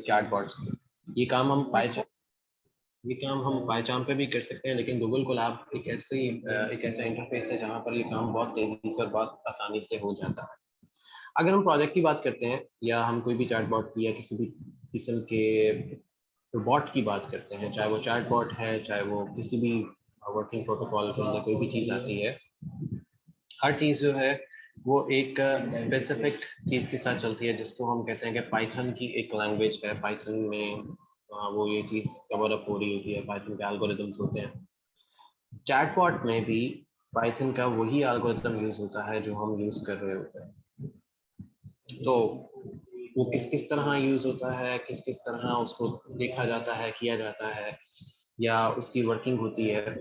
Chatbots की। ये काम हम पाइचाम पे भी कर सकते हैं, लेकिन गूगल कोलैब एक ऐसा इंटरफेस है जहाँ पर ये काम बहुत तेजी से और बहुत आसानी से हो जाता है। अगर हम प्रोजेक्ट की बात करते हैं या हम कोई भी चैटबॉट की या किसी भी किस्म के बॉट की बात करते हैं, चाहे वो चैटबॉट है, चाहे वो किसी भी वर्किंग प्रोटोकॉल के अंदर कोई भी चीज़ आती है, हर चीज़ जो है वो एक स्पेसिफिक चीज़ के साथ चलती है, जिसको हम कहते हैं कि पाइथन की एक लैंग्वेज है। पाइथन में वो ये चीज़ कवर अप हो रही होती है, पाइथन के एल्गोरिदम्स होते हैं। चैटबॉट में भी पाइथन का वही एल्गोरिदम यूज़ होता है जो हम यूज़ कर रहे होते हैं। तो वो किस किस तरह यूज़ होता है, किस किस तरह उसको देखा जाता है, किया जाता है, या उसकी वर्किंग होती है,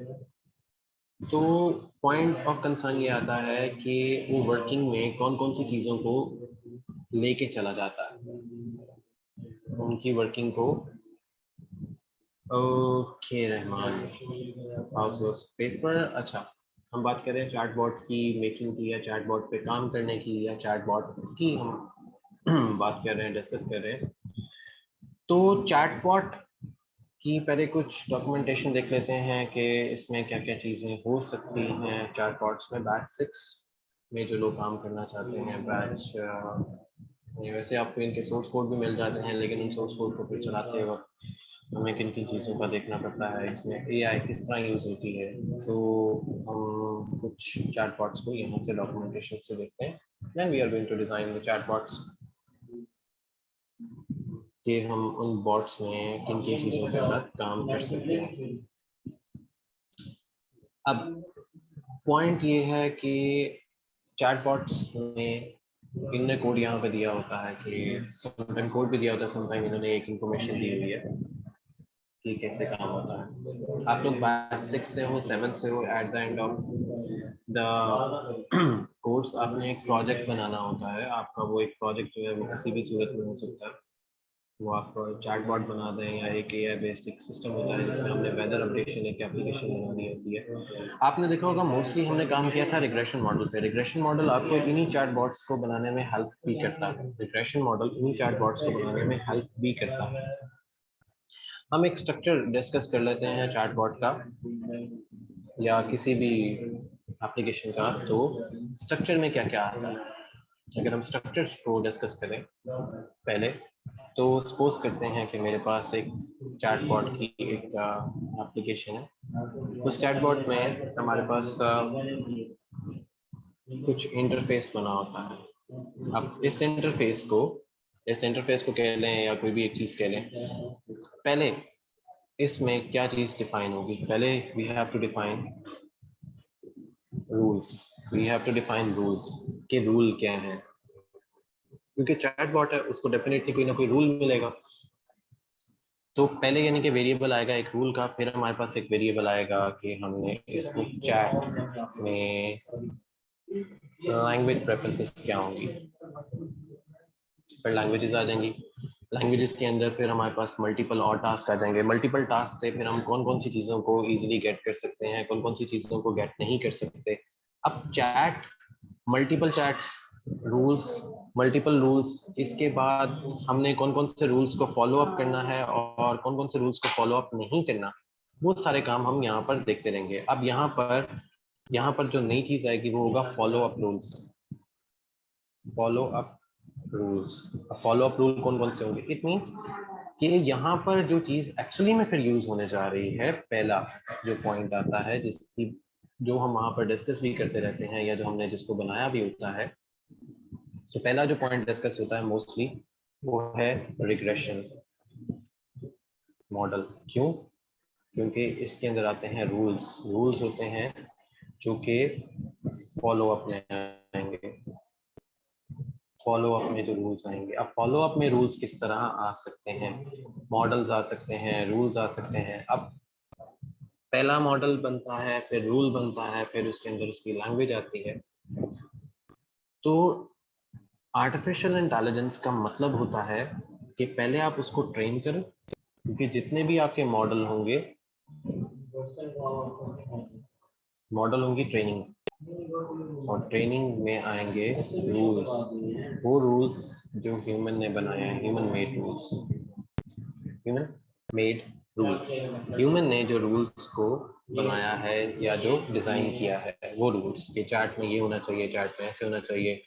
तो पॉइंट ऑफ कंसर्न ये आता है कि वो वर्किंग में कौन कौन सी चीज़ों को लेके चला जाता है, उनकी वर्किंग को। Okay Rahman, house paper. अच्छा, हम बात करें चैटबॉट की मेकिंग की, या चैटबॉट पे काम करने की, या चैटबॉट की हम बात कर रहे हैं, डिस्कस कर रहे हैं। तो चैटबॉट की पहले कुछ डॉक्यूमेंटेशन देख लेते हैं कि इसमें क्या क्या चीज़ें हो सकती हैं चैटबॉट्स में। बैच 6 में जो लोग काम करना चाहते हैं, वैसे आपको इनके सोर्स कोड भी मिल जाते हैं, लेकिन उन सोर्स कोड को फिर चलाते वक्त हमें किन किन चीज़ों का देखना पड़ता है, इसमें एआई किस तरह यूज़ होती है। तो हम कुछ चैटबॉट्स को यहाँ से डॉक्यूमेंटेशन से देखते हैं, then we are going to design the chatbots, कि हम उन बॉट्स में किन किन चीज़ों के साथ काम कर सकते हैं। अब पॉइंट ये है कि चैटबॉट्स में इनने कोड यहाँ पे दिया होता है कि समटाइम कोड भी दिया होता है, समटाइम इन्होंने एक इंफॉर्मेशन दी हुई है कि कैसे काम होता है। आप लोग बैच 6 से हो, 7 से हो, at the end of the course आपने एक प्रोजेक्ट बनाना होता है। आपका वो एक प्रोजेक्ट जो है वो किसी भी सूरत में हो सकता है। वो आप चैटबॉट बना दें, या एक एआई बेस्ड एक सिस्टम होता है जिसमें हमने वेदर अपडेशन एक एप्लीकेशन बनानी होती है। आपने देखा होगा मोस्टली हमने काम किया था रिग्रेशन मॉडल पे। रिग्रेशन मॉडल आपको इन्हीं चैटबॉट्स को बनाने में हेल्प भी करता है। रिग्रेशन मॉडल इन्हीं चैटबॉट्स को बनाने में हेल्प भी करता है। हम एक स्ट्रक्चर डिस्कस कर लेते हैं चैटबॉट का या किसी भी एप्लीकेशन का। तो स्ट्रक्चर में क्या क्या आता है, अगर हम स्ट्रक्चर को डिस्कस करें पहले, तो सपोज करते हैं कि मेरे पास एक चैटबॉट की एक एप्लीकेशन है। उस चैटबॉट में हमारे पास कुछ इंटरफेस बना होता है। अब इस इंटरफेस को कह लें या कोई भी एक चीज़ कह लें, पहले इसमें क्या चीज़ डिफाइन होगी। पहले we have to define rules के रूल क्या हैं, क्योंकि चैटबॉट है उसको डेफिनेटली कोई ना कोई रूल मिलेगा। तो पहले यानी कि वेरिएबल आएगा एक रूल का, फिर हमारे पास एक वेरिएबल आएगा कि हमने इसको चैट में लैंग्वेज प्रेफरेंसेस क्या होंगी, फिर लैंग्वेजेस आ जाएंगी। लैंग्वेजेस के अंदर फिर हमारे पास मल्टीपल और टास्क आ जाएंगे। मल्टीपल टास्क से फिर हम कौन कौन सी चीज़ों को इजीली गेट कर सकते हैं, कौन कौन सी चीज़ों को गेट नहीं कर सकते। अब multiple chats, rules, multiple rules, इसके बाद हमने कौन कौन से रूल्स को फॉलो अप करना है और कौन कौन से रूल्स को फॉलो अप नहीं करना, वो सारे काम हम यहाँ पर देखते रहेंगे। अब यहाँ पर जो नई चीज़ आएगी वो होगा follow up rules. Follow up rule कौन कौन से होंगे, इट मीन्स कि यहाँ पर जो चीज़ एक्चुअली में फिर यूज होने जा रही है, पहला जो पॉइंट आता है जिसकी जो हम वहाँ पर डिस्कस भी करते रहते हैं, या जो हमने जिसको बनाया भी होता है। तो पहला जो पॉइंट डिस्कस होता है मोस्टली वो है रिग्रेशन मॉडल। क्यों? क्योंकि इसके अंदर आते हैं रूल्स होते हैं जो कि फॉलो अप में आएंगे। फॉलो अप में जो रूल्स आएंगे, अब फॉलो अप में रूल्स किस तरह आ सकते हैं, मॉडल्स आ सकते हैं, रूल्स आ सकते हैं। अब पहला मॉडल बनता है, फिर रूल बनता है, फिर उसके अंदर उसकी लैंग्वेज आती है। तो आर्टिफिशियल इंटेलिजेंस का मतलब होता है कि पहले आप उसको ट्रेन करो, क्योंकि जितने भी आपके मॉडल होंगे, मॉडल होंगी ट्रेनिंग, और ट्रेनिंग में आएंगे रूल्स। वो रूल्स जो ह्यूमन ने बनाए हैं, human made rules. Human made rules, human ने जो रूल्स को बनाया है या जो डिजाइन किया है वो रूल्स, ये चार्ट में ये होना चाहिए, चार्ट में ऐसे होना चाहिए,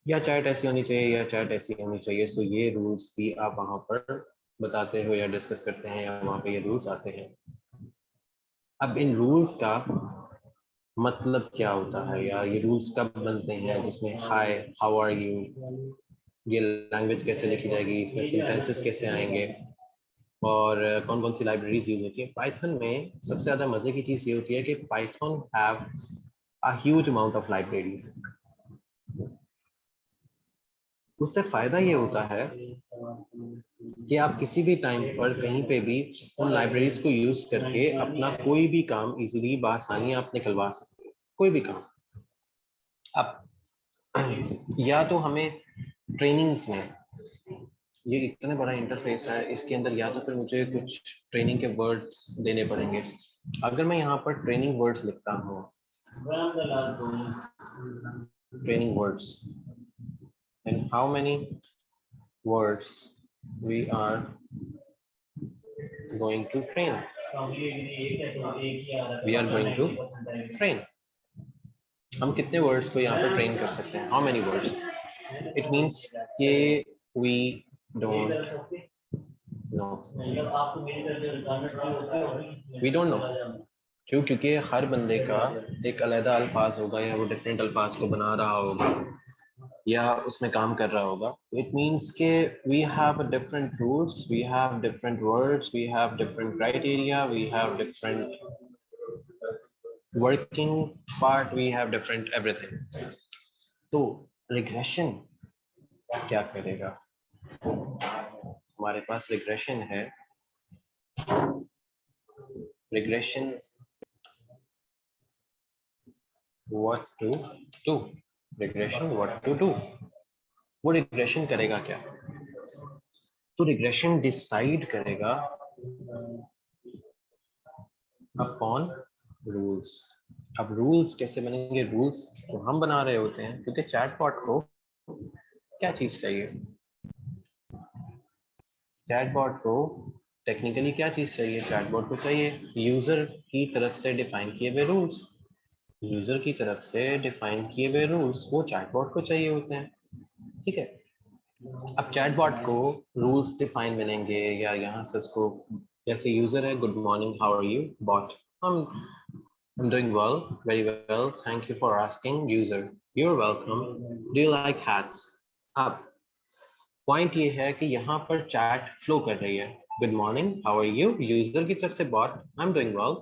या चार्ट ऐसी होनी चाहिए, या चार्ट ऐसी होनी चाहिए। सो ये रूल्स भी आप वहां पर बताते हो या डिस्कस करते हैं, या वहां पे ये रूल्स आते हैं। अब इन रूल्स का मतलब क्या होता है, या ये रूल्स कब बनते हैं, जिसमें हाय, हाउ आर यू, ये लैंग्वेज कैसे लिखी जाएगी, इसमें सेंटेंसेस कैसे आएंगे, और कौन कौन सी लाइब्रेरीज यूज होती है। पाइथन में सबसे ज्यादा मजे की चीज ये होती है कि Python have a huge amount of libraries. उससे फायदा ये होता है कि आप किसी भी टाइम पर कहीं पे भी उन लाइब्रेरीज को यूज करके अपना कोई भी काम इजीली बआसानी आप निकलवा सकते हो, कोई भी काम। अब या तो हमें ट्रेनिंग्स में, ये इतना बड़ा इंटरफेस है, इसके अंदर या तो फिर मुझे कुछ ट्रेनिंग के वर्ड्स देने पड़ेंगे। अगर मैं यहाँ पर ट्रेनिंग वर्ड्स लिखता हूँ, training words, and how many words we are going to train, we are going to train, हम कितने वर्ड्स को यहाँ पर ट्रेन कर सकते हैं, how many words. It means कि we don't know, we don't know. क्यों? क्योंकि हर बंदे का एक अलग अल्फाज होगा, या वो डिफरेंट अल्फाज को बना रहा होगा या उसमें काम कर रहा होगा। इट मीन्स के we have different rules, we have different words, we have different criteria, we have different working part, we have different everything. तो रिग्रेशन क्या करेगा? हमारे पास रिग्रेशन है, regression what to do, regression what to do। वो regression करेगा क्या? तो रिग्रेशन डिसाइड करेगा अपॉन रूल्स। अब रूल्स कैसे बनेंगे? रूल्स तो हम बना रहे होते हैं, क्योंकि चैटबॉट को क्या चीज चाहिए? चैटबॉट को टेक्निकली क्या चीज चाहिए? चैटबॉट को चाहिए यूजर की तरफ से डिफाइन किए हुए रूल्स। यूजर की तरफ से डिफाइन किए हुए रूल्स वो चैटबॉट को चाहिए होते हैं, ठीक है। अब चैटबॉट को रूल्स डिफाइन मिलेंगे, या यहाँ से उसको, जैसे यूजर है, good morning, how are you, bot, I'm doing well, very well, thank you for asking, user, you're welcome, do you like hats। अब पॉइंट ये है कि यहाँ पर चैट फ्लो कर रही है, good morning, how are you, user की तरफ से bot, I am doing well,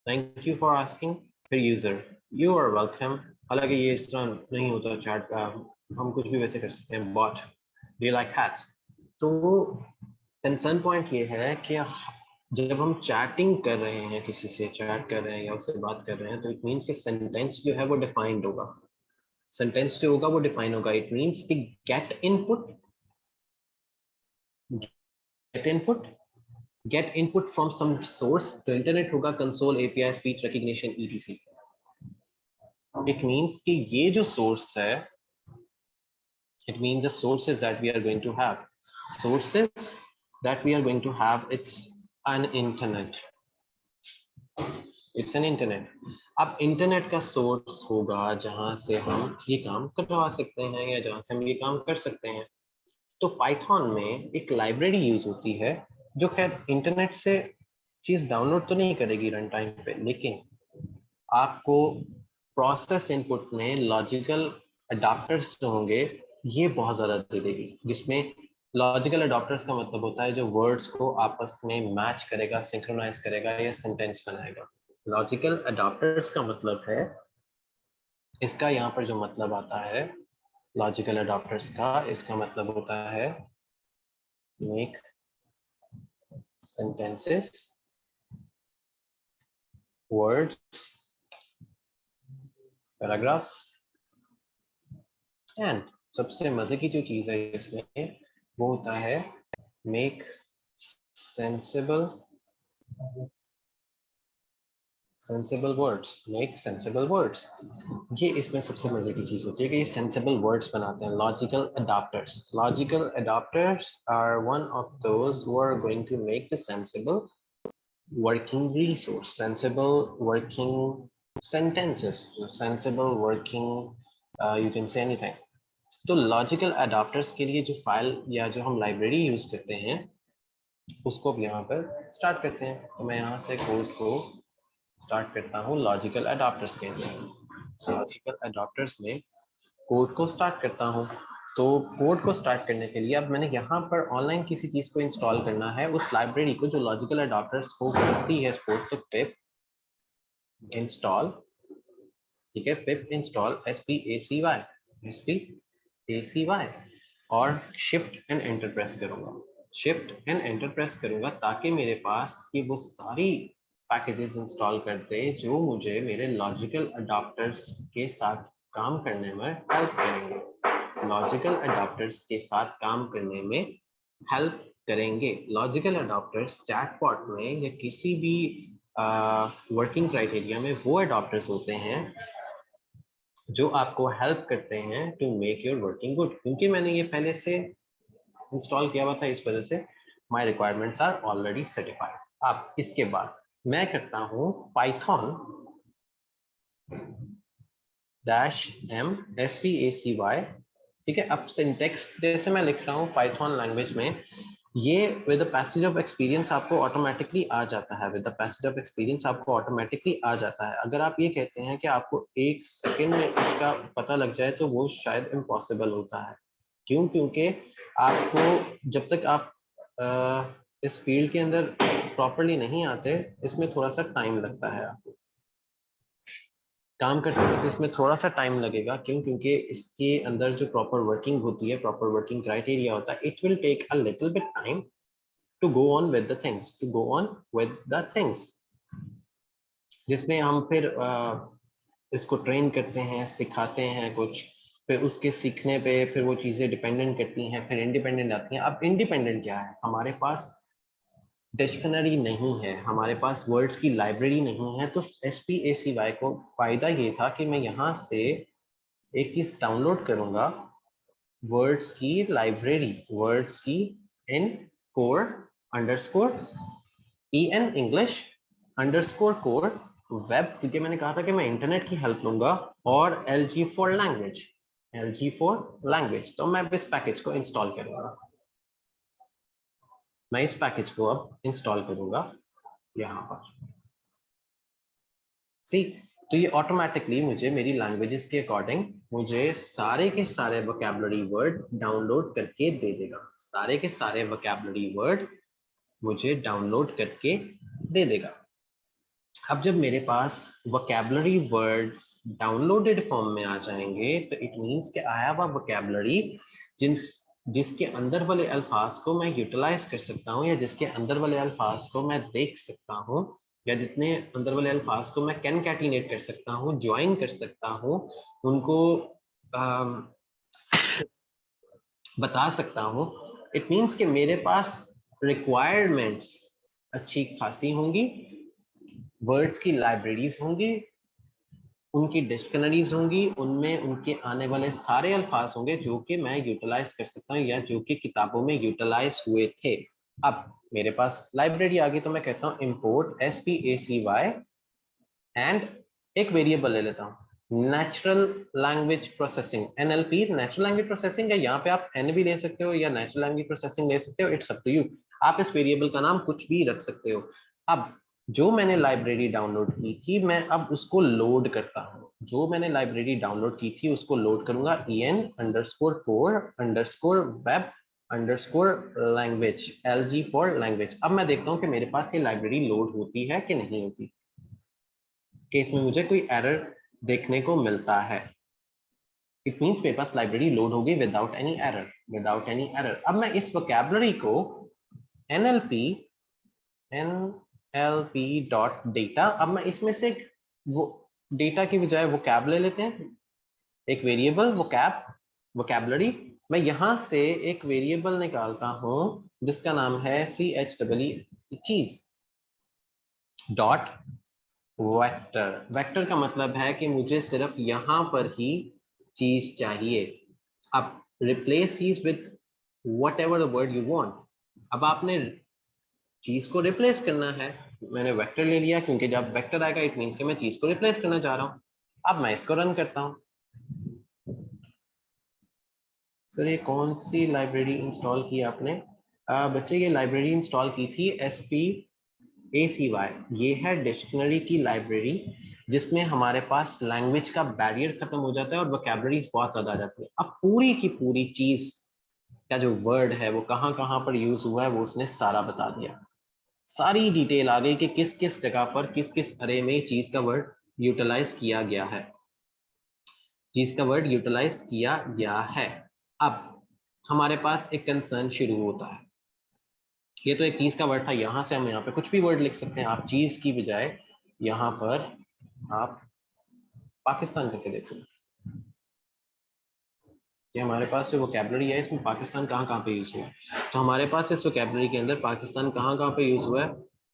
thank you for asking, फिर यूजर, यू आर वेलकम। हालांकि ये इस तरह नहीं होता चैट का, हम कुछ भी वैसे कर सकते हैं, bot, do you like hats. तो कंसर्न पॉइंट ये है कि जब हम चैटिंग कर रहे हैं, किसी से चैट कर रहे हैं या उससे बात कर रहे हैं, तो इट मीन्स कि सेंटेंस जो है वो डिफाइंड होगा, सेंटेंस जो होगा वो डिफाइन होगा। इट मीन्स कि get input, get input from some source, तो इंटरनेट होगा, console, API, speech recognition, ETC. It means कि ये जो सोर्स है, it means the sources that we are going to have, sources that we are going to have, it's an internet, it's an internet। अब internet का source होगा जहां से हम ये काम करवा सकते हैं, या जहां से हम ये काम कर सकते हैं। तो पाइथन में एक लाइब्रेरी यूज होती है, जो खैर इंटरनेट से चीज डाउनलोड तो नहीं करेगी रन टाइम पे, लेकिन आपको प्रोसेस इनपुट में लॉजिकल अडॉप्टर्स जो होंगे ये बहुत ज्यादा दे देगी, जिसमें लॉजिकल अडॉप्टर्स का मतलब होता है जो वर्ड्स को आपस में मैच करेगा, सिंक्रोनाइज करेगा या सेंटेंस बनाएगा। लॉजिकल अडॉप्टर्स का मतलब है, इसका यहाँ पर जो मतलब आता है लॉजिकल अडॉप्टर्स का, इसका मतलब होता है make sentences, words, paragraphs, and सबसे मजे की जो चीज है इसमें वो होता है make sensible sensible words, make sensible words. ये इसमें सबसे मजे की चीज होती है कि ये सेंसिबल वर्ड्स बनाते हैं। Logical adopters, logical adopters are one of those who are going to make the sensible working resource, sensible working sentences, sensible working, you can say anything. तो लॉजिकल अडॉप्टर्स के लिए जो फाइल या जो हम library use करते हैं उसको अब यहाँ पर स्टार्ट करते हैं। तो मैं यहाँ से कोड को स्टार्ट करता हूँ लॉजिकल अडॉप्टर्स के लिए। लॉजिकल अडॉप्टर्स में कोड को स्टार्ट करता हूँ। तो कोड को स्टार्ट करने के लिए अब मैंने यहाँ पर ऑनलाइन किसी चीज को इंस्टॉल करना है, उस लाइब्रेरी को जो लॉजिकल अडॉप्टर्स को करती है सपोर्ट, तो पिप इंस्टॉल, ठीक है, पिप इंस्टॉल SPACY और शिफ्ट एंड एंटर प्रेस करूंगा, शिफ्ट एंड एंटर प्रेस करूंगा ताकि मेरे पास ये वो सारी पैकेजेस इंस्टॉल कर दे जो मुझे मेरे लॉजिकल अडॉप्टर्स के साथ काम करने में हेल्प करेंगे। लॉजिकल अडॉप्टर्स के साथ काम करने में हेल्प करेंगे। लॉजिकल अडॉप्टर्स चैटबॉट में या किसी भी वर्किंग क्राइटेरिया में वो अडॉप्टर्स होते हैं जो आपको हेल्प करते हैं to make your working good. क्योंकि मैंने ये पहले से इंस्टॉल किया हुआ था, इस वजह से my requirements are already certified. अब इसके बाद मैं करता हूँ पाइथन -m SPACY, ठीक है। अब सिंटेक्स जैसे मैं लिख रहा हूँ पाइथन लैंग्वेज में, ये with the passage of experience आपको ऑटोमेटिकली आ जाता है। With the passage of experience आपको ऑटोमेटिकली आ जाता है। अगर आप ये कहते हैं कि आपको 1 सेकंड में इसका पता लग जाए तो वो शायद इम्पॉसिबल होता है। क्यों? क्योंकि आपको जब तक आप इस फील्ड के अंदर प्रॉपरली नहीं आते, इसमें थोड़ा सा टाइम लगता है। आपको काम करते हैं तो इसमें थोड़ा सा टाइम लगेगा। क्यों? क्योंकि इसके अंदर जो प्रॉपर वर्किंग होती है, प्रॉपर वर्किंग क्राइटेरिया होता है, it will take a little bit time to go on with the things, to go on with the things, जिसमें हम फिर इसको ट्रेन करते हैं, सिखाते हैं कुछ, फिर उसके सीखने पे फिर वो चीज़ें डिपेंडेंट करती हैं, फिर इंडिपेंडेंट आती हैं। अब इंडिपेंडेंट क्या है? हमारे पास डिक्शनरी नहीं है, हमारे पास वर्ड्स की लाइब्रेरी नहीं है। तो SPACY को फायदा ये था कि मैं यहाँ से एक चीज डाउनलोड करूंगा, वर्ड्स की लाइब्रेरी, वर्ड्स की en core underscore EN English underscore core web, क्योंकि मैंने कहा था कि मैं इंटरनेट की हेल्प लूंगा, और LG for language, LG for language. तो मैं इस पैकेज को इंस्टॉल करूंगा, मैं इस पैकेज को अब इंस्टॉल करूंगा यहाँ पर। सी, तो ये ऑटोमेटिकली मुझे मेरी लैंग्वेजेस के अकॉर्डिंग मुझे सारे के सारे वोकैबुलरी वर्ड डाउनलोड करके दे देगा। सारे के सारे वोकैबुलरी वर्ड मुझे डाउनलोड करके दे देगा। अब जब मेरे पास वोकैबुलरी वर्ड्स डाउनलोडेड फॉर्म में आ जाएंगे तो इट मींस कि आई हैव अ वोकैबुलरी जिसके अंदर वाले अल्फाज को मैं यूटिलाइज कर सकता हूँ, या जिसके अंदर वाले अल्फाज को मैं देख सकता हूँ, या जितने अंदर वाले अल्फाज को मैं कैनकैटिनेट कर सकता हूँ, ज्वाइन कर सकता हूँ, उनको बता सकता हूँ। इट मीन्स कि मेरे पास रिक्वायरमेंट्स अच्छी खासी होंगी, वर्ड्स की लाइब्रेरीज होंगी, उनकी डिक्शनरीज होंगी, उनमें उनके आने वाले सारे अल्फाज होंगे जो कि मैं यूटिलाइज कर सकता हूँ या जो कि किताबों में यूटिलाइज हुए थे। अब मेरे पास लाइब्रेरी आ गई तो मैं कहता हूँ इंपोर्ट SPACY एंड एक वेरिएबल ले लेता हूँ natural language processing, NLP, natural language processing है। यहाँ पे आप N भी ले सकते हो या नेचुरल लैंग्वेज प्रोसेसिंग ले सकते हो, इट्स अप टू यू। आप इस वेरिएबल का नाम कुछ भी रख सकते हो। अब जो मैंने लाइब्रेरी डाउनलोड की थी मैं अब उसको लोड करता हूँ। जो मैंने लाइब्रेरी डाउनलोड की थी उसको लोड करूंगा EN_core_web_language, LG फॉर लैंग्वेज। अब मैं देखता हूँ कि मेरे पास ये लाइब्रेरी लोड होती है कि नहीं होती, कि इसमें मुझे कोई एरर देखने को मिलता है। इट मींस मेरे पास लाइब्रेरी लोड होगी without any error, without any error. अब मैं इस वोकैबुलरी को NLP.data, अब मैं इसमें से वो डेटा की बजाय वोकैब ले लेते हैं, एक वेरिएबल वोकैबुलरी। मैं यहां से एक वेरिएबल निकालता हूं जिसका नाम है CHEE चीज डॉट वेक्टर, वेक्टर का मतलब है कि मुझे सिर्फ यहाँ पर ही चीज चाहिए। अब रिप्लेस चीज with what ever the word you want. अब आपने चीज को रिप्लेस करना है, मैंने वेक्टर ले लिया क्योंकि जब वेक्टर आएगा इट मीन्स कि मैं चीज को रिप्लेस करना चाह रहा हूँ। अब मैं इसको रन करता हूँ। सर ये कौन सी लाइब्रेरी इंस्टॉल की आपने? बच्चे ये लाइब्रेरी इंस्टॉल की थी SPACY। ये है डिक्शनरी की लाइब्रेरी जिसमें हमारे पास लैंग्वेज का बैरियर खत्म हो जाता है और वोकैबुलरीज बहुत ज्यादा आ जाती है। अब पूरी की पूरी चीज का जो वर्ड है वो कहाँ कहाँ पर यूज हुआ है वो उसने सारा बता दिया। सारी डिटेल आ गई कि किस किस जगह पर किस किस अरे में चीज का वर्ड यूटिलाइज किया गया है, चीज का वर्ड यूटिलाइज किया गया है। अब हमारे पास एक कंसर्न शुरू होता है। ये तो एक चीज का वर्ड था, यहां से हम यहाँ पे कुछ भी वर्ड लिख सकते हैं। आप चीज की बजाय यहाँ पर आप पाकिस्तान करके देखो कि हमारे पास जो वोकैबुलरी है इसमें पाकिस्तान कहाँ कहाँ पे यूज हुआ है। तो हमारे पास इस वोकैबुलरी के अंदर पाकिस्तान कहाँ कहाँ पे यूज हुआ है,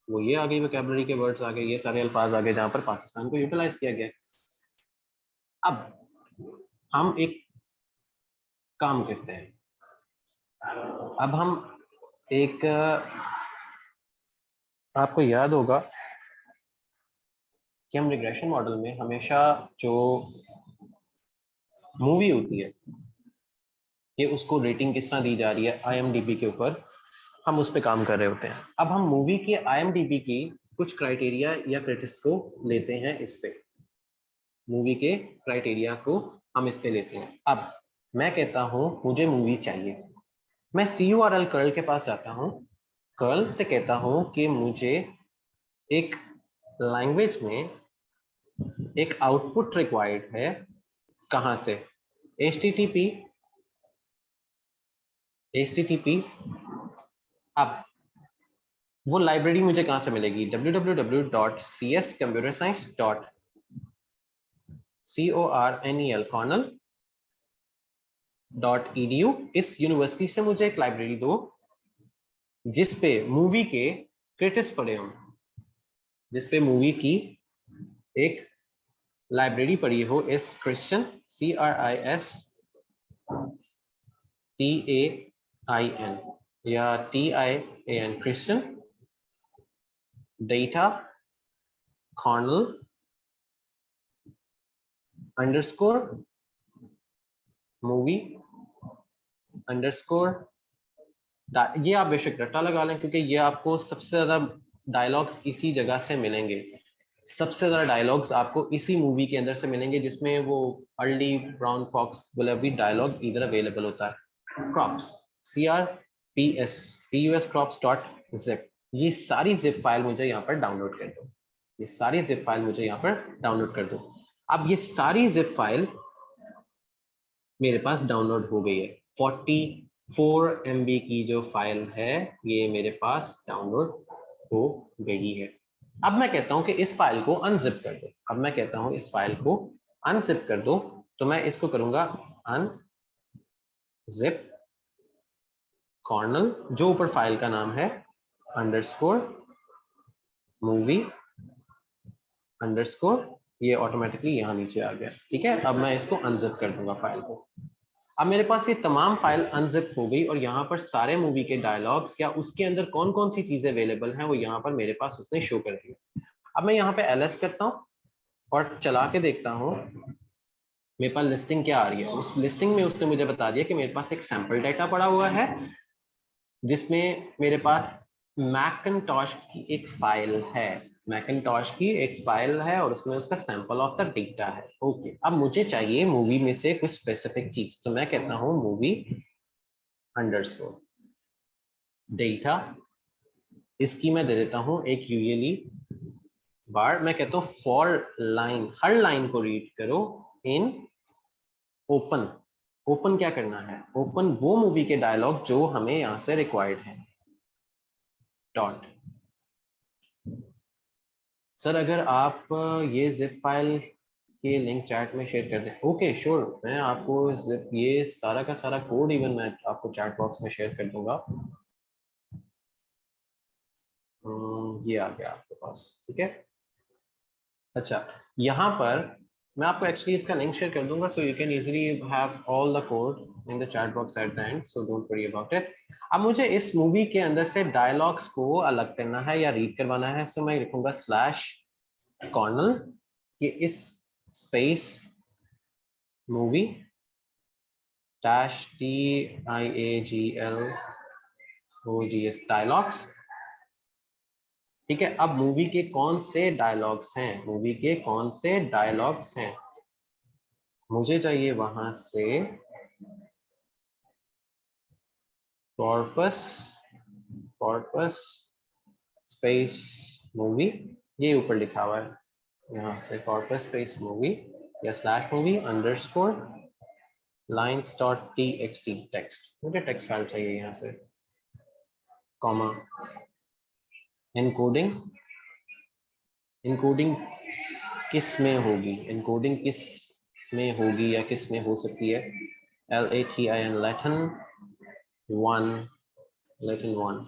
वो ये आ गई वोकैबुलरी के वर्ड्स आ गए, ये सारे अल्फाज आ गए जहाँ पर पाकिस्तान को यूटिलाइज किया गया। अब हम एक काम करते हैं, अब हम एक आपको याद होगा कि हम रिग्रेशन मॉडल में हमेशा जो मूवी होती है कि उसको रेटिंग किस तरह दी जा रही है IMDb के ऊपर, हम उस पर काम कर रहे होते हैं। अब हम मूवी के IMDb की कुछ क्राइटेरिया या क्रिटिक्स को लेते हैं, इस पे मूवी के क्राइटेरिया को हम इस पे लेते हैं। अब मैं कहता हूं मुझे मूवी चाहिए, मैं CURL कर्ल के पास जाता हूं, कर्ल से कहता हूं कि मुझे एक लैंग्वेज में एक आउटपुट रिक्वायर्ड है। कहां से? HTTP। अब वो लाइब्रेरी मुझे कहां से मिलेगी? www.cscomputerScience.cornell.edu। इस यूनिवर्सिटी से मुझे एक लाइब्रेरी दो जिस पे मूवी के क्रिटिक्स पड़े हों, जिस पे मूवी की एक लाइब्रेरी पड़ी हो। इस क्रिश्चियन CRISTAIN या TIAN Christian data Cornell underscore movie underscore. ये आप बेशक रट्टा लगा लें क्योंकि ये आपको सबसे ज्यादा डायलॉग्स इसी जगह से मिलेंगे। सबसे ज्यादा डायलॉग्स आपको इसी मूवी के अंदर से मिलेंगे जिसमें वो अर्ली ब्राउन फॉक्स वाला भी डायलॉग इधर अवेलेबल होता है। Crops CRPS crops dot zip, ये सारी जिप फाइल मुझे यहाँ पर डाउनलोड कर दो। ये सारी जिप फाइल मुझे यहाँ पर डाउनलोड कर दो। अब ये सारी जिप फाइल मेरे पास डाउनलोड हो गई है। 44 MB की जो फाइल है ये मेरे पास डाउनलोड हो गई है। अब मैं कहता हूं कि इस फाइल को अनजिप कर दो। अब मैं कहता हूं इस फाइल को अनजिप कर दो, तो मैं इसको करूंगा अनजिप कॉर्नल, जो ऊपर फाइल का नाम है अंडरस्कोर मूवी अंडरस्कोर, ये ऑटोमेटिकली यहाँ नीचे आ गया। ठीक है, अब मैं इसको अनजिप कर दूंगा फाइल को। अब मेरे पास ये तमाम फाइल अनजिप हो गई और यहाँ पर सारे मूवी के डायलॉग्स या उसके अंदर कौन कौन सी चीजें अवेलेबल हैं वो यहाँ पर मेरे पास उसने शो कर दिया। अब मैं यहाँ पे LS करता हूँ और चला के देखता हूँ मेरे पास लिस्टिंग क्या आ रही है। उस लिस्टिंग में उसने मुझे बता दिया कि मेरे पास एक सैंपल डाटा पड़ा हुआ है जिसमें मेरे पास मैकिन्टॉश की एक फाइल है, मैकिन्टॉश की एक फाइल है और उसमें उसका सैंपल ऑफ द डेटा है। ओके, अब मुझे चाहिए मूवी में से कुछ स्पेसिफिक चीज, तो मैं कहता हूँ मूवी अंडरस्कोर डेटा, इसकी मैं दे देता हूँ एक यूएली बार। मैं कहता हूँ फॉर लाइन, हर लाइन को रीड करो इन ओपन। ओपन क्या करना है? ओपन वो मूवी के डायलॉग जो हमें यहां से रिक्वायर्ड है। डॉट। सर अगर आप ये जिप फाइल के लिंक चैट में शेयर कर दें। ओके श्योर, मैं आपको ये सारा का सारा कोड इवन मैं आपको चैट बॉक्स में शेयर कर दूंगा। ये आ गया आपके पास। ठीक है, अच्छा, यहाँ पर मैं आपको एक्चुअली इसका लिंक शेयर कर दूंगा, so you can easily have all the code in the chat box at the end, so don't worry about it. अब मुझे इस मूवी के अंदर से डायलॉग्स को अलग करना है या रीड करवाना है, सो मैं लिखूंगा स्लैश कॉर्नल, ये इस space movie dash DIAGLOGS dialogues. ठीक है, अब मूवी के कौन से डायलॉग्स हैं, मूवी के कौन से डायलॉग्स हैं, मुझे चाहिए वहां से कॉर्पस, कॉर्पस स्पेस मूवी, ये ऊपर लिखा हुआ है, यहाँ से कॉर्पस स्पेस मूवी या slash movie underscore lines dot txt text, मुझे टेक्स्ट फाइल चाहिए यहाँ से, कॉमा इनकोडिंग, इनकोडिंग किस में होगी, इनकोडिंग किस में होगी या किस में हो सकती है, LATIN लैटिन 1,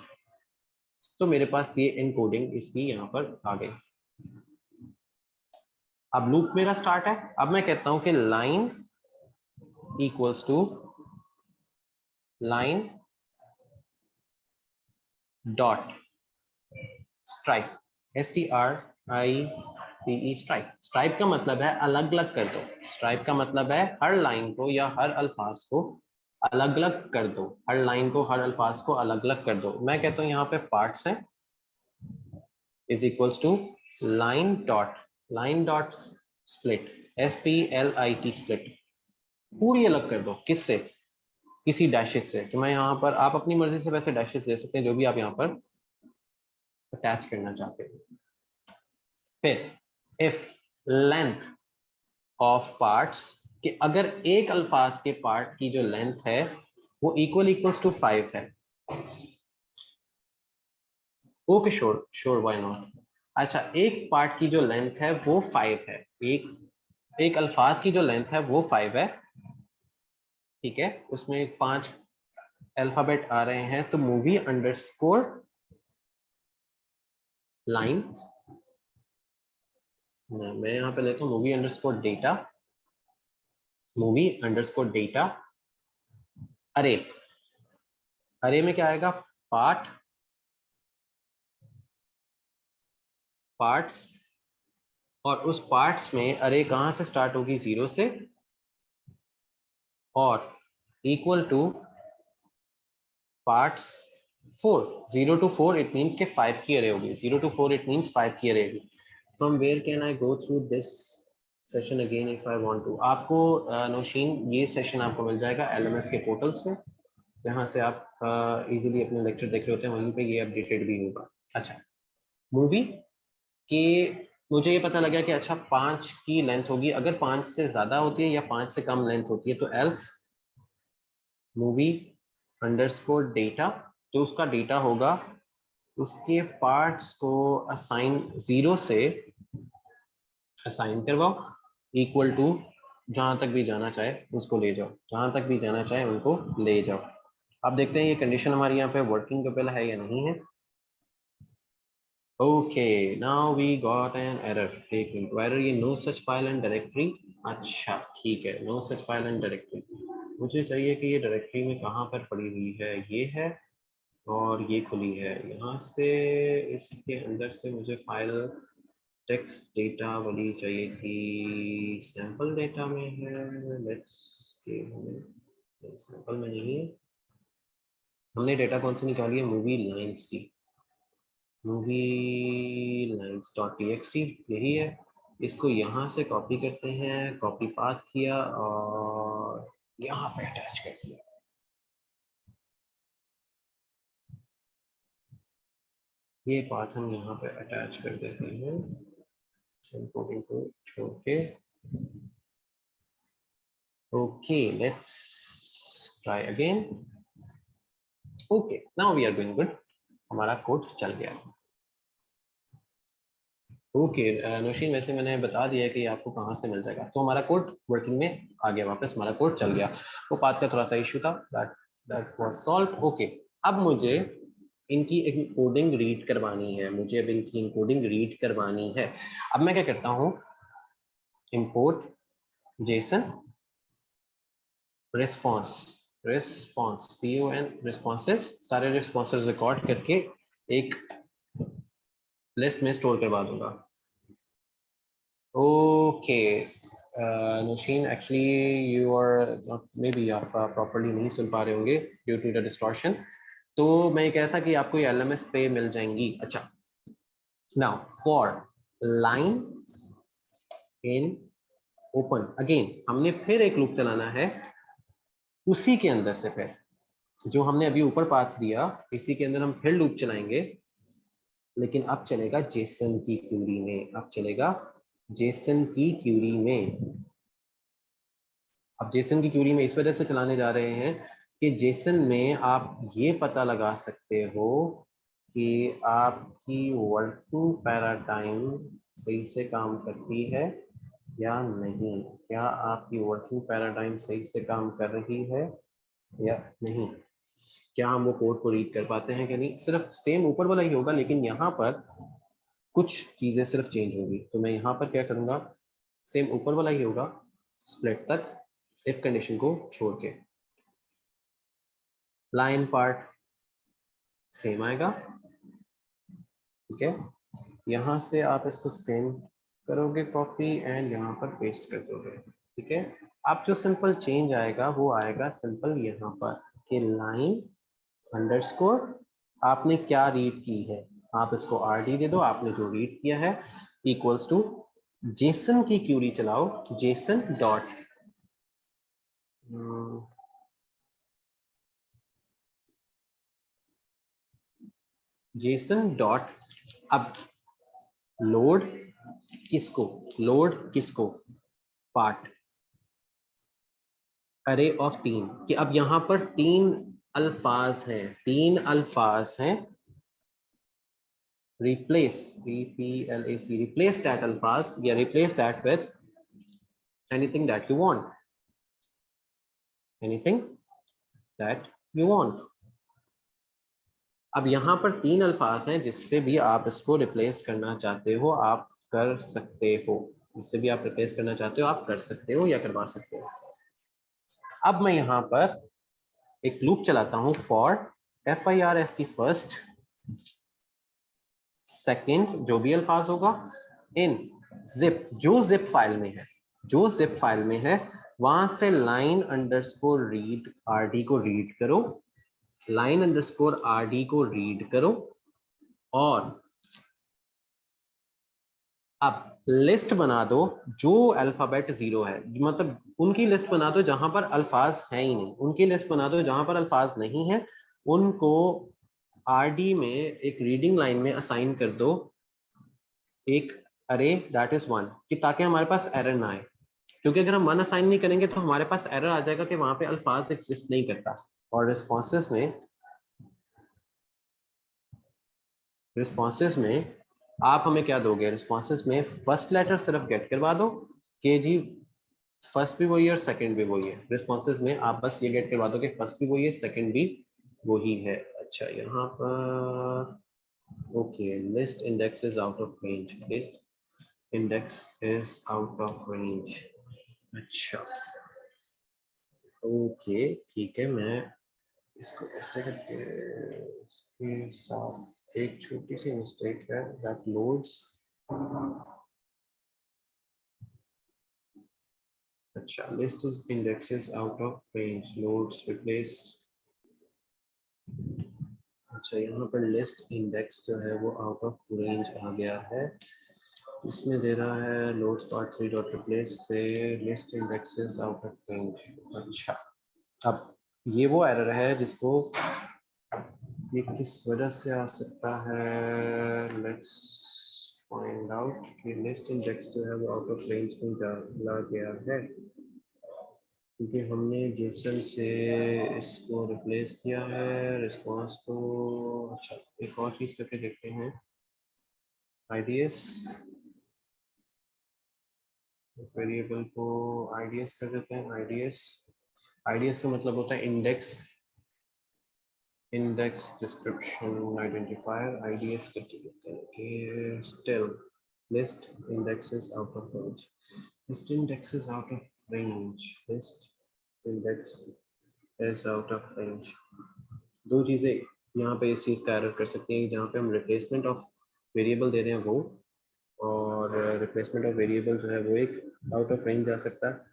तो मेरे पास ये इनकोडिंग इसकी यहाँ पर आ गई। अब लूप मेरा स्टार्ट है, अब मैं कहता हूं कि line equals to line dot stripe, STRIPE stripe. Stripe का मतलब है अलग अलग कर दो, स्ट्राइप का मतलब है हर लाइन को या हर अल्फाज को अलग अलग कर दो, हर लाइन को हर अल्फाज को अलग अलग कर दो। मैं कहता हूं यहाँ पे पार्ट्स है is equals to line dot split, SPLIT split, पूरी अलग कर दो, किससे, किसी डैशेस से। तो मैं यहाँ पर, आप अपनी मर्जी से वैसे डैशेस दे सकते हैं जो भी आप यहाँ पर अटैच करना चाहते हैं। फिर इफ लेंथ ऑफ पार्ट्स, कि अगर एक अल्फाज के पार्ट की जो लेंथ है वो इक्वल्स टू 5 है, ओके श्योर व्हाई नॉट। अच्छा, एक पार्ट की जो लेंथ है वो 5 है, एक अल्फाज की जो लेंथ है वो 5 है, ठीक है, उसमें 5 अल्फाबेट आ रहे हैं, तो मूवी अंडरस्कोर लाइन, मैं यहाँ पे लेता हूँ movie underscore data, movie underscore data अरे, अरे में क्या आएगा, पार्ट, पार्ट्स, और उस पार्ट्स में अरे कहाँ से स्टार्ट होगी, 0 से, और equal two parts 4, 0 to 4 it means के 5 की अरे होगी, 0 to 4 इट मीन्स 5 की अरे होगी। From where can I go through this session again if I want to, आपको नौशीन ये सेशन आपको मिल जाएगा LMS के पोर्टल से, जहाँ से आप इजीली अपने लेक्चर देख रहे होते हैं, वहीं पे ये अपडेटेड भी होगा। अच्छा, मूवी के मुझे ये पता लगा कि अच्छा 5 की लेंथ होगी, अगर 5 से ज्यादा होती है या 5 से कम लेंथ होती है तो एल्स मूवी अंडरस्कोर डेटा, तो उसका डेटा होगा, उसके पार्ट्स को असाइन 0 से असाइन करवाओ, इक्वल टू जहां तक भी जाना चाहे उसको ले जाओ, जहां तक भी जाना चाहे उनको ले जाओ। अब देखते हैं ये कंडीशन हमारी यहाँ पे वर्किंग केबल है या नहीं है। Okay, now we got an error, एक मिनट, एरर ये no such file and directory, अच्छा ठीक है, no such file and directory, मुझे चाहिए कि ये डायरेक्टरी में कहाँ पर पड़ी हुई है, ये है और ये खुली है, यहाँ से इसके अंदर से मुझे फाइल टेक्स्ट डेटा वाली चाहिए थी, सैंपल डेटा में है, लेट्स सैंपल में नहीं है, हमने डेटा कौन सी निकाली है, मूवी लाइन्स की, मूवी लाइन्स डॉट txt यही है, इसको यहाँ से कॉपी करते हैं, कॉपी पाथ किया और यहाँ पे अटैच कर दिया। ये पाथ हम यहाँ पे अटैच कर देते हैं, कोडिंग को छोड़ के। Okay, let's try again. Okay, now we are going good, हमारा कोड चल गया। ओके नौशीन, वैसे मैंने बता दिया है कि आपको कहाँ से मिल जाएगा, तो हमारा कोड वर्किंग में आ गया वापस, हमारा कोड चल गया, वो पाथ का थोड़ा सा इशू था, दैट वाज सॉल्व। ओके, अब मुझे इनकी इनकोडिंग रीड करवानी है, मुझे अब इनकी इनकोडिंग रीड करवानी है। अब मैं क्या करता हूँ, import JSON response, response responses, सारे रिस्पॉन्सेस रिकॉर्ड करके एक लिस्ट में स्टोर करवा दूंगा। Okay Nausheen, actually you are not, maybe आप प्रॉपरली नहीं सुन पा रहे होंगे ड्यू टू द डिस्टॉर्शन। तो मैं ये कह रहा था कि आपको ये LMS पे मिल जाएंगी। अच्छा, now for line in open, again हमने फिर एक लूप चलाना है उसी के अंदर से, फिर जो हमने अभी ऊपर पाथ दिया इसी के अंदर हम फिर लूप चलाएंगे, लेकिन अब चलेगा जेसन की क्यूरी में, अब चलेगा जेसन की क्यूरी में। अब जेसन की क्यूरी में इस वजह से चलाने जा रहे हैं कि जेसन में आप ये पता लगा सकते हो कि आपकी वर्किंग पैराडाइम सही से काम करती है या नहीं, क्या आपकी वर्किंग पैराडाइम सही से काम कर रही है या नहीं, क्या हम वो कोड को रीड कर पाते हैं कि नहीं। सिर्फ सेम ऊपर वाला ही होगा, लेकिन यहाँ पर कुछ चीजें सिर्फ चेंज होगी। तो मैं यहाँ पर क्या करूंगा, सेम ऊपर वाला ही होगा स्प्लिट तक, इफ कंडीशन को छोड़ के। लाइन पार्ट सेम आएगा, ठीक है। यहाँ से आप इसको सेम करोगे कॉपी एंड यहाँ पर पेस्ट कर दोगे, ठीक है। अब जो सिंपल चेंज आएगा वो आएगा सिंपल यहाँ पर कि लाइन अंडरस्कोर आपने क्या रीड की है, आप इसको RD दे दो, आपने जो रीड किया है, इक्वल्स टू जेसन की क्यूरी चलाओ, जेसन डॉट जेसन डॉट, अब लोड किसको, लोड किसको, पार्ट अरे ऑफ 3, कि अब यहां पर 3 अल्फाज हैं, 3 अल्फाज हैं, replace, replace, replace that अल्फाज या replace that with anything that you want, anything that you want। अब यहाँ पर 3 अल्फाज हैं जिससे भी आप इसको रिप्लेस करना चाहते हो आप कर सकते हो, जिससे भी आप रिप्लेस करना चाहते हो आप कर सकते हो या करवा सकते हो। अब मैं यहाँ पर एक लूप चलाता हूँ फॉर FIRST फर्स्ट सेकंड, जो भी अल्फाज होगा इन जिप, जो जिप फाइल में है, जो जिप फाइल में है वहां से लाइन अंडरस्कोर रीड RD को रीड करो, लाइन अंडरस्कोर RD को रीड करो, और अब लिस्ट बना दो जो अल्फाबेट 0 है, मतलब उनकी लिस्ट बना दो जहां पर अल्फाज है ही नहीं, उनकी लिस्ट बना दो जहां पर अल्फाज नहीं है, उनको RD में एक रीडिंग लाइन में असाइन कर दो एक अरे दैट इज 1, कि ताकि हमारे पास एरर ना आए, क्योंकि अगर हम 1 असाइन नहीं करेंगे तो हमारे पास एरर आ जाएगा कि वहां पे अल्फाज एग्जिस्ट नहीं करता। और रिस्पॉन्सेज में आप हमें क्या दोगे, रिस्पॉन्सेज में फर्स्ट लेटर सिर्फ गेट करवा दो कि जी फर्स्ट भी वही है और सेकंड भी वही है, रिस्पॉन्सेज में आप बस ये गेट करवा दो कि फर्स्ट भी वही है सेकंड भी वही है। अच्छा यहाँ पर okay, list index is out of range, list index is out of range, अच्छा ओके ठीक है। मैं इसको ऐसे करके, इसके साथ एक छोटी सी मिस्टेक है दैट लोड्स, अच्छा list is indexes out of range loads replace, अच्छा यहाँ पर लिस्ट इंडेक्स जो है वो आउट ऑफ रेंज आ गया है, इसमें दे रहा है लोड्स पार्ट 3 डॉट रिप्लेस से list indexes out of range. अच्छा अब ये वो एरर है जिसको, ये किस वजह से आ सकता है, लेट्स फाइंड आउट कि लिस्ट इंडेक्स जो है वो आउट ऑफ रेंज में डाला गया है क्योंकि हमने जेसन से इसको रिप्लेस किया है रिस्पांस को। अच्छा एक और चीज करके देखते हैं, IDS वेरिएबल को IDS कर देते हैं, IDS का मतलब होता है index index description identifier IDS करके देते हैं कि still list indexes out of range, list indexes out of range, list index is out of range. दो चीज़ें यहाँ पे इस चीज़ का एरर कर सकती हैं, जहाँ पे हम रिप्लेसमेंट ऑफ वेरिएबल दे रहे हैं वो, और रिप्लेसमेंट ऑफ वेरिएबल जो है वो एक आउट ऑफ रेंज जा सकता है।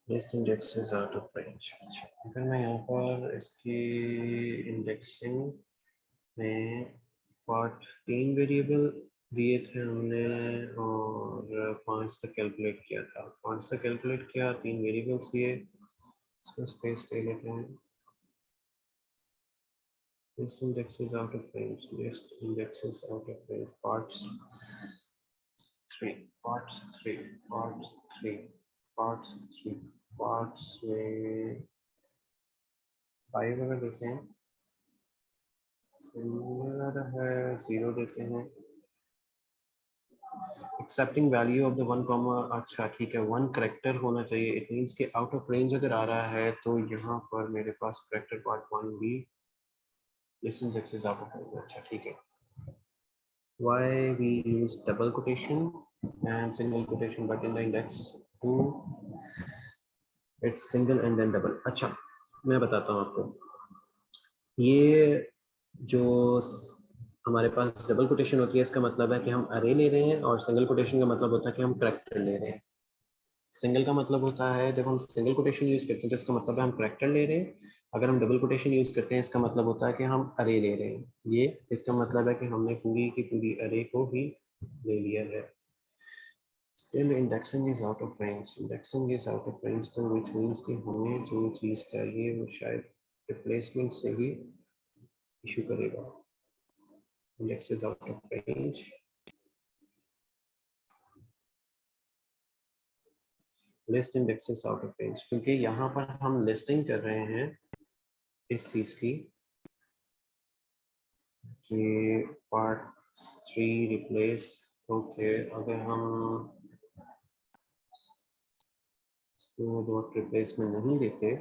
List index is out of range. अगर मैं यहाँ पर इसकी इंडेक्सिंग में पार्ट 3 वेरिएबल दिए थे हमने और 5 तक कैलकुलेट किया था, 5 तक कैलकुलेट किया, 3 वेरिएबल्स दिए, इसमें स्पेस दे लेते हैं। List index is out of range. List index is out of range. Parts 3. Parts 3. Parts 3. Parts 3. Parts में 5 अगर देते हैं, सिमिलर है 0 देते हैं। Accepting value of the 1 comma, अच्छा ठीक है 1 करेक्टर होना चाहिए। इट मीन्स के आउट ऑफ रेंज अगर आ रहा है तो यहाँ पर मेरे पास करेक्टर पार्ट 1 भी list index is out of range. अच्छा ठीक है। Why we use double quotation and single quotation, but in the index 2 it's single and then double। अच्छा मैं बताता हूँ आपको, ये जो हमारे पास डबल कोटेशन होती है इसका मतलब है कि हम अरे ले रहे हैं, और सिंगल कोटेशन का मतलब होता है कि हम करैक्टर ले रहे हैं। सिंगल का मतलब होता है जब हम सिंगल कोटेशन यूज करते हैं तो इसका मतलब है हम करैक्टर ले रहे हैं। अगर हम डबल कोटेशन यूज करते हैं इसका मतलब होता है कि हम अरे ले रहे हैं। ये इसका मतलब है कि हमने पूरी की पूरी अरे को ही ले लिया है। Still indexing is out of range. Indexing is out of range, तो which means कि हमें जो चीज चाहिए वो शायद रिप्लेसमेंट से ही इशू करेगा। Index is out of range. List index is out of range, क्योंकि यहाँ पर हम लिस्टिंग कर रहे हैं इस चीज की कि पार्ट 3 रिप्लेस। ओके, अगर हम इसको डॉट रिप्लेस में नहीं देते,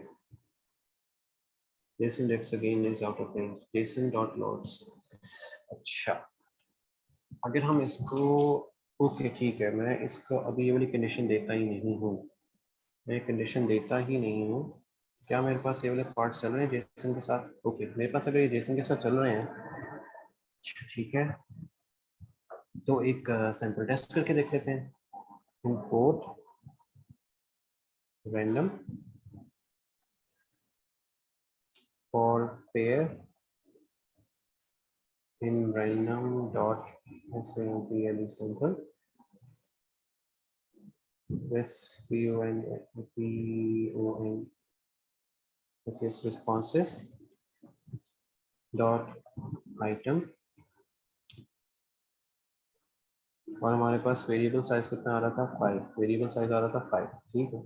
this index again is out of range, json dot loads। अच्छा, अगर हम इसको, ओके ठीक है, मैं इसको अभी ये वाली कंडीशन देता ही नहीं हूँ, मैं कंडीशन देता ही नहीं हूँ। क्या मेरे पास ये वाले पार्ट चल रहे हैं जेसन के साथ? ओके, मेरे पास अगर ये जेसन के साथ चल रहे हैं, ठीक है, तो एक सैंपल टेस्ट करके देख लेते हैं। Import random for pair in random dot sample this PON responses dot item, और हमारे पास वेरिएबल साइज कितना आ रहा था? 5। वेरिएबल साइज आ रहा था 5, ठीक है।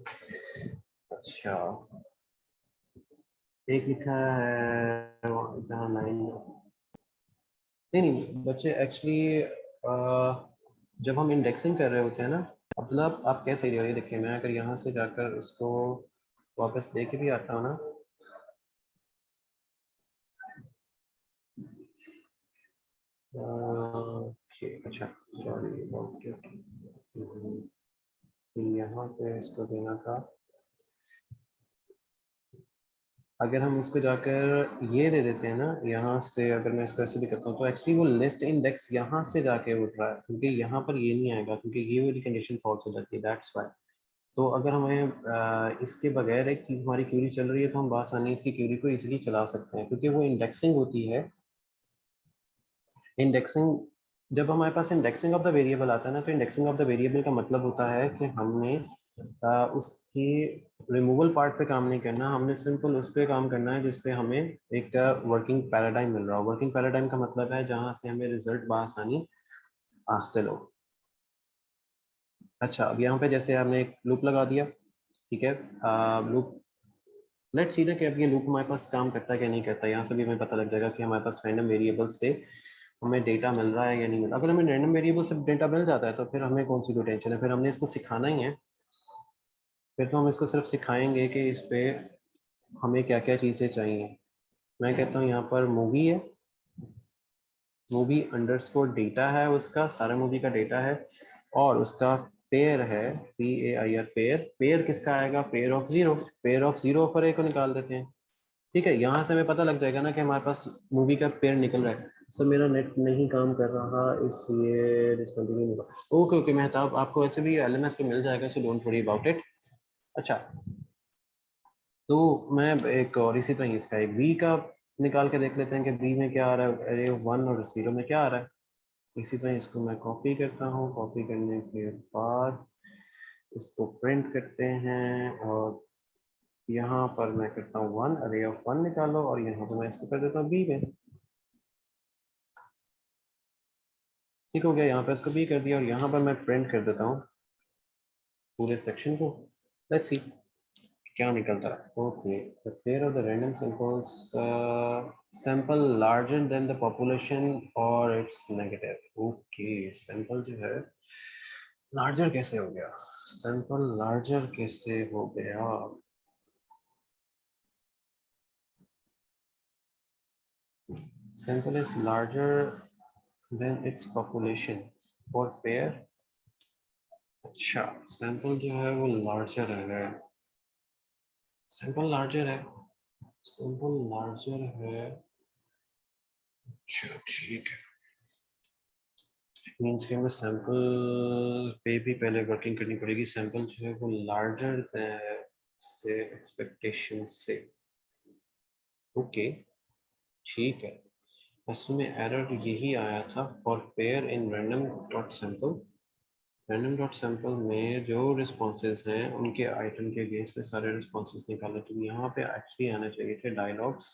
अच्छा, एक लिखा है जहाँ 9, नहीं नहीं बच्चे एक्चुअली जब हम इंडेक्सिंग कर रहे होते हैं ना, मतलब आप कह सही रहे हो, ये देखिए मैं अगर यहाँ से जाकर इसको वापस लेके भी आता हूँ ना, अच्छा सॉरी, ओके, यहाँ पे इसको देना था। अगर हम इसको जाकर ये दे देते हैं ना, यहाँ से अगर मैं इसको ऐसे भी करता हूँ तो एक्चुअली वो लिस्ट इंडेक्स यहाँ से जाके उठ रहा है, क्योंकि यहाँ पर ये नहीं आएगा, क्योंकि ये वाली कंडीशन फॉल्स हो जाती है, दैट्स व्हाई। तो अगर हमें इसके बगैर एक हमारी क्यूरी चल रही है तो हम बासानी इसकी क्यूरी को इजीली चला सकते हैं, क्योंकि वो इंडेक्सिंग होती है। इंडेक्सिंग, जब हमारे पास इंडेक्सिंग ऑफ द वेरिएबल आता है ना, तो इंडेक्सिंग ऑफ द वेरिएबल का मतलब होता है कि हमने उसकी रिमूवल पार्ट पे काम नहीं करना, हमने सिंपल उस पे काम करना है जिस पे हमें एक वर्किंग पैराडाइम मिल रहा हो। वर्किंग पैराडाइम का मतलब है जहां से हमें रिजल्ट बासानी हासिल हो। अच्छा, अब यहाँ पे जैसे हमने एक लूप लगा दिया, ठीक है, लूप, लेट्स सी ना कि अब ये लूप हमारे पास काम करता है क्या नहीं करता। यहाँ से भी हमें पता लग जाएगा कि हमारे पास रैंडम वेरिएबल से हमें डेटा मिल रहा है या नहीं मिल रहा। अगर हमें रैंडम वेरिएबल से डेटा मिल जाता है तो फिर हमें कौन सी कोई टेंशन है, फिर हमने इसको सिखाना ही है फिर तो हम इसको सिर्फ सिखाएंगे कि इस पे हमें क्या क्या चीज़ें चाहिए। मैं कहता हूँ यहाँ पर मूवी है, मूवी अंडरस्कोर डेटा है, उसका सारा मूवी का डेटा है, और उसका पेयर है PAIR, पेयर। पेयर किसका आएगा? Pair of zero. Pair of zero पर ए को निकाल देते हैं। ठीक है, यहाँ से हमें पता लग जाएगा ना कि हमारे पास मूवी का पेयर निकल रहा है। सर मेरा नेट नहीं काम कर रहा इसलिए डिसकंटिन्यू होगा। ओके ओके मेहताब, आपको वैसे भी LMS पे मिल जाएगा, so don't worry about it. अच्छा, तो मैं एक और इसी तरह इसका एक बी का निकाल के देख लेते हैं कि बी में क्या आ रहा है, अरे 1 और 0 में क्या आ रहा है। इसी तरह इसको मैं कॉपी करता हूँ, कॉपी करने के बाद इसको प्रिंट करते हैं, और यहाँ पर मैं करता हूँ 1, अरे ऑफ 1 निकालो, और यहाँ पर मैं इसको कर देता हूँ बी में। ठीक हो गया, यहाँ पर इसको बी कर दिया, और यहाँ पर मैं प्रिंट कर देता हूँ पूरे सेक्शन को। लेट्स सी क्या निकलता है। Okay, the pair of the random samples sample larger than the population और इट्स नेगेटिव। ओके, सैंपल जो है लार्जर कैसे हो गया? सैंपल लार्जर कैसे हो गया? Sample is larger than its population for pair. अच्छा, सैंपल जो है वो लार्जर है, सैंपल लार्जर है, सैंपल लार्जर है। अच्छा ठीक है, मीन्स कि हमें सैंपल पे भी पहले वर्किंग करनी पड़ेगी। सैंपल जो है वो लार्जर से एक्सपेक्टेशन से। ओके ठीक है, असल में एरर यही आया था for pair in random dot sample. Random dot sample में जो रिस्पॉन्सेज हैं उनके आइटम के अगेंस्ट में सारे रिस्पॉन्सेज निकाले, तो यहाँ पे एक्चुअली आने चाहिए थे डायलॉग्स,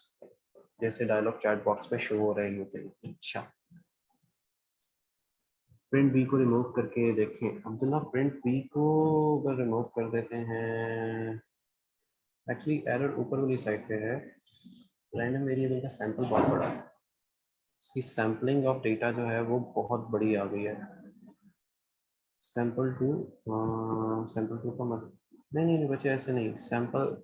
जैसे डायलॉग चैट बॉक्स में शो हो रहे होते हैं। अच्छा, प्रिंट बी को रिमूव करके देखें अब्दुल्ला, प्रिंट बी को अगर रिमूव कर देते हैं, एक्चुअली एरर ऊपर वाली साइड पे है। रैंडम वेरिएबल का सैंपल बहुत बड़ा है, इसकी सैम्पलिंग ऑफ डेटा जो है वो बहुत बड़ी आ गई है। सैंपल टू, सैंपल टू का मतलब नहीं नहीं नहीं बच्चे, ऐसे नहीं, सैंपल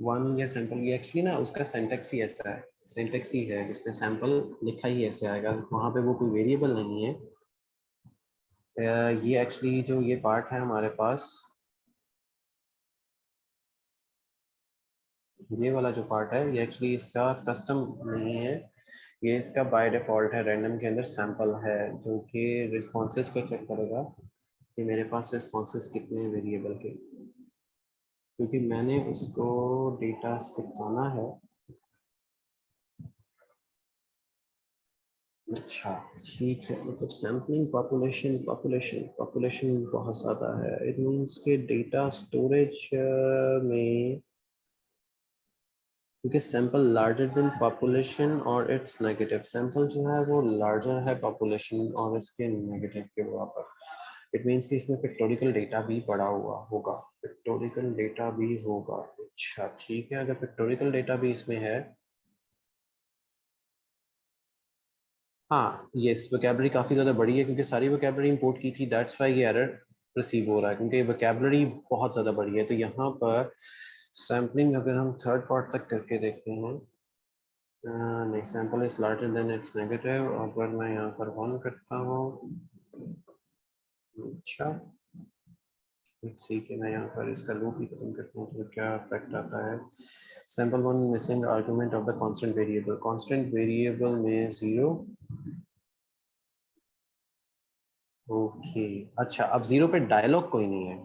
वन या सैंपल, ये एक्चुअली ना उसका सिंटेक्स ही ऐसा है, सिंटेक्स ही है जिसमें सैंपल लिखा ही ऐसे आएगा, वहाँ पे वो कोई वेरिएबल नहीं है। ये एक्चुअली जो ये पार्ट है हमारे पास, ये वाला जो पार्ट है ये एक्चुअली इसका कस्टम नहीं है, ये इसका बाय डिफॉल्ट है, रैंडम के अंदर सैंपल है जो कि रिस्पॉन्सेज को चेक करेगा कि मेरे पास रिस्पॉन्सेज कितने हैं वेरिएबल के, क्योंकि मैंने उसको डेटा सिखाना है। अच्छा ठीक है, मतलब सैम्पलिंग पॉपुलेशन पॉपुलेशन पॉपुलेशन बहुत ज़्यादा है, इट मीन्स के डेटा स्टोरेज में, क्योंकि सैंपल लार्जर देन पॉपुलेशन और इट्स नेगेटिव, सैंपल जो है वो लार्जर है पॉपुलेशन और इसके नेगेटिव के बराबर। इट मीन्स कि इसमें पिक्टोरिकल डेटा भी पड़ा हुआ होगा, पिक्टोरिकल डेटा भी होगा। अच्छा ठीक है, अगर पिक्टोरिकल डेटा भी इसमें है, हाँ ये वोकेबलरी काफ़ी ज़्यादा बड़ी है क्योंकि सारी वोकेबलरी इंपोर्ट की थी, दैट्स वाई ये एरर रिसीव हो रहा है, क्योंकि वोकेबलरी बहुत ज़्यादा बड़ी है। तो यहाँ पर सैम्पलिंग अगर हम थर्ड पार्ट तक करके देखते हैं, नहीं, sample is larger than it's negative, अगर मैं यहाँ पर वन करता हूँ, अच्छा ठीक है, मैं यहाँ पर इसका लूप ही खत्म करता हूँ तो क्या इफेक्ट आता है। Sample one missing argument of the constant variable, constant variable में 0। ओके, अच्छा अब 0 पे डायलॉग कोई नहीं है।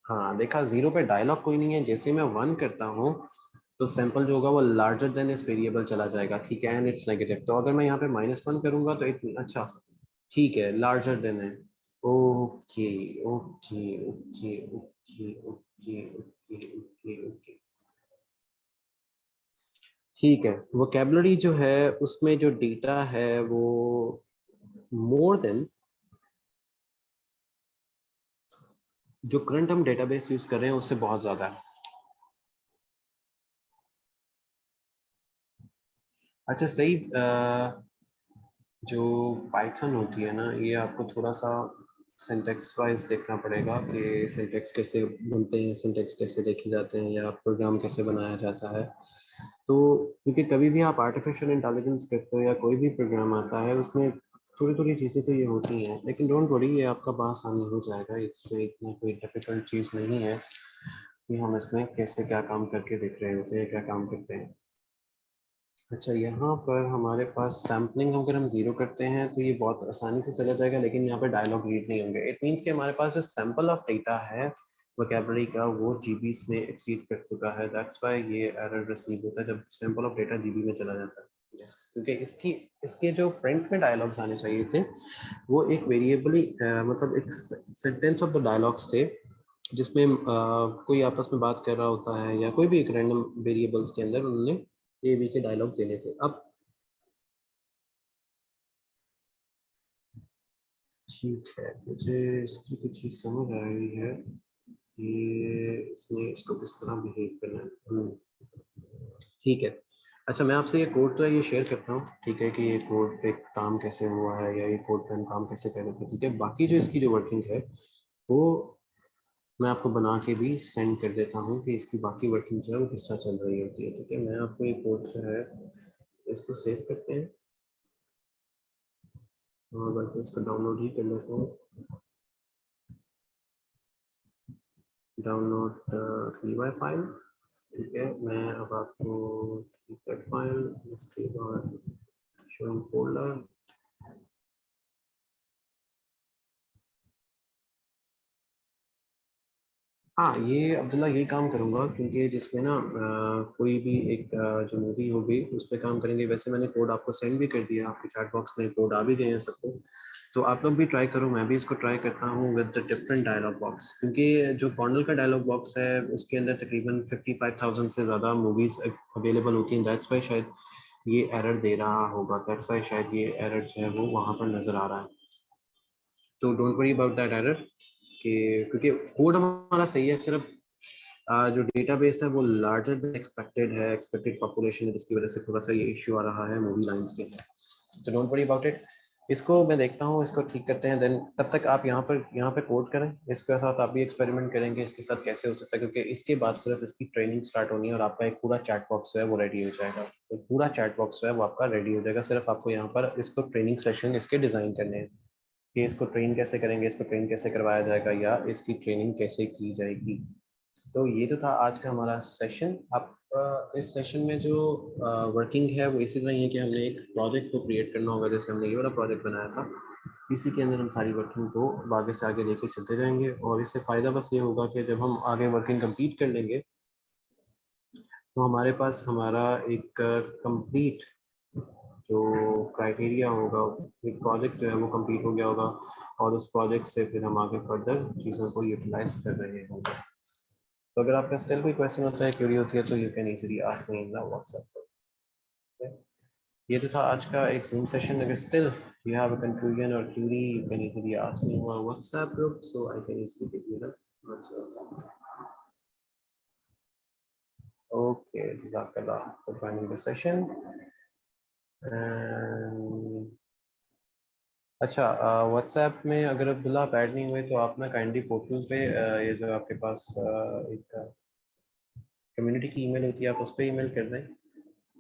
हाँ देखा, 0 पे डायलॉग कोई नहीं है, जैसे मैं 1 करता हूँ तो सैंपल जो होगा वो लार्जर देन इस वेरिएबल चला जाएगा, ठीक है, एंड इट्स नेगेटिव। तो अगर मैं यहाँ पे -1 करूंगा तो अच्छा ठीक है, लार्जर देन है। Okay okay okay okay okay okay okay okay, ठीक है। वोकेबलरी जो है उसमें जो डेटा है वो मोर देन जो करंट हम डेटाबेस यूज कर रहे हैं उससे बहुत ज्यादा है। अच्छा सही, जो पाइथन होती है ना, ये आपको थोड़ा सा सिंटेक्स वाइज देखना पड़ेगा कि सिंटेक्स कैसे बनते हैं, सिंटेक्स कैसे देखे जाते हैं, या प्रोग्राम कैसे बनाया जाता है। तो क्योंकि कभी भी आप आर्टिफिशियल इंटेलिजेंस करते हो या कोई भी प्रोग्राम आता है, उसमें थोड़ी थोड़ी चीज़ें तो ये होती हैं, लेकिन डोंट वरी, ये आपका आसानी हो जाएगा। इसमें इतनी कोई डिफिकल्ट चीज़ नहीं है कि हम इसमें कैसे क्या काम करके देख रहे होते हैं, क्या काम करते हैं। अच्छा, यहाँ पर हमारे पास सैम्पलिंग अगर हम जीरो करते हैं तो ये बहुत आसानी से चला जाएगा, लेकिन यहाँ पर डायलॉग रीड नहीं होंगे। इट मीन्स कि हमारे पास जो सैंपल ऑफ डेटा है वोकैबुलरी का, वो जीबीस में एक्सीड कर चुका है। दैट्स व्हाई ये एरर रिसीव होता है जब सैंपल ऑफ डेटा जीबी में चला जाता है। यस, क्योंकि इसके जो प्रिंट में डायलॉग्स आने चाहिए थे, वो एक वेरिएबली मतलब एक सेंटेंस ऑफ द डायलॉग्स थे, जिसमें कोई आपस में बात कर रहा होता है, या कोई भी एक रैंडम वेरिएबल्स के अंदर उन्होंने ए बी के डायलॉग देने थे। अब ठीक है, मुझे इसकी कुछ चीज समझ आ रही है कि इसने इसको किस तरह बिहेव करना है। ठीक है। अच्छा, मैं आपसे ये कोड तो है ये शेयर करता हूँ, ठीक है, कि ये कोड पे काम कैसे हुआ है, या ये कोड पे हम काम कैसे कर रहे थे। ठीक है, बाकी जो इसकी जो वर्किंग है वो मैं आपको बना के भी सेंड कर देता हूँ कि इसकी बाकी वर्किंग जो है वो किस तरह चल रही होती है। ठीक है, मैं आपको ये कोड जो है इसको सेव करते हैं, और बल्कि इसको डाउनलोड ही कर लेता हूँ। Download PY file. ठीक है, मैं अब आपको फाइल, इसके बाद शोइंग फोल्डर। हाँ, ये अब्दुल्ला यही काम करूँगा, क्योंकि जिसमें ना कोई भी एक जो मूवी होगी उस पर काम करेंगे। वैसे मैंने कोड आपको सेंड भी कर दिया, आपके चैट बॉक्स में कोड आ भी गए हैं सबको। तो आप लोग भी ट्राई करो, मैं भी इसको ट्राई करता हूँ with the different dialog box, क्योंकि जो कॉर्नल का डायलॉग बॉक्स है उसके अंदर तकरीबन 55,000 से ज़्यादा मूवीज़ अवेलेबल होती हैं। दैट्स वाई शायद ये एरर दे रहा होगा, दैट्स वाई शायद ये एरर जो है वो वहाँ पर नज़र आ रहा है। तो don't worry about that error, कि क्योंकि कोड हमारा सही है, सिर्फ जो डेटाबेस है वो लार्जर देन एक्सपेक्टेड है, एक्सपेक्टेड पॉपुलेशन है, जिसकी वजह से थोड़ा सा ये इश्यू आ रहा है मूवी लाइंस के अंदर। तो डोंट वरी अबाउट इट, इसको मैं देखता हूँ, इसको ठीक करते हैं। देन तब तक आप यहाँ पे कोड करें, इसके साथ आप भी एक्सपेरिमेंट करेंगे इसके साथ कैसे हो सकता है, क्योंकि इसके बाद सिर्फ इसकी ट्रेनिंग स्टार्ट होनी है और आपका एक पूरा चैट बॉक्स जो है वो रेडी हो जाएगा। तो पूरा चैट बॉक्स जो है वो आपका रेडी हो जाएगा, सिर्फ आपको यहाँ पर इसको ट्रेनिंग सेशन इसके डिजाइन करने हैं कि इसको ट्रेन कैसे करेंगे, इसको ट्रेन कैसे करवाया जाएगा, या इसकी ट्रेनिंग कैसे की जाएगी। तो ये तो था आज का हमारा सेशन। अब इस सेशन में जो वर्किंग है वो इसी तरह ही है कि हमने एक प्रोजेक्ट को क्रिएट करना होगा, जैसे हमने ये वाला प्रोजेक्ट बनाया था। इसी के अंदर हम सारी वर्किंग को आगे से आगे लेके चलते जाएंगे, और इससे फ़ायदा बस ये होगा कि जब हम आगे वर्किंग कंप्लीट कर लेंगे तो हमारे पास हमारा एक कंप्लीट जो क्राइटेरिया होगा, एक प्रोजेक्ट जो है वो कंप्लीट हो गया होगा, और उस प्रोजेक्ट से फिर हम आगे फर्दर चीज़ों को यूटिलाइज कर रहे होंगे। तो अगर आपका स्टिल कोई क्वेश्चन होता है, क्यूरी होती है, तो you can easily ask me in the WhatsApp. ये तो था आज का एक जूम सेशन। अगर still you have a confusion और query, you can easily ask me in our WhatsApp group, so I can easily give you the answer. Okay, जज़ाकल्लाह for joining the session. अच्छा, व्हाट्सएप में अगर अब्दुल्ला आप add नहीं हुए तो आप ना काइंडली पोर्टल पे ये जो आपके पास एक कम्युनिटी की ईमेल होती है, आप उस पर ईमेल कर दें,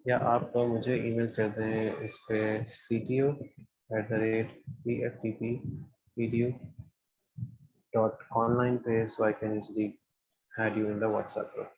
या आप मुझे ईमेल कर दें इस पे cto@pftpvideo.online पे, so I can easily add you in the WhatsApp group.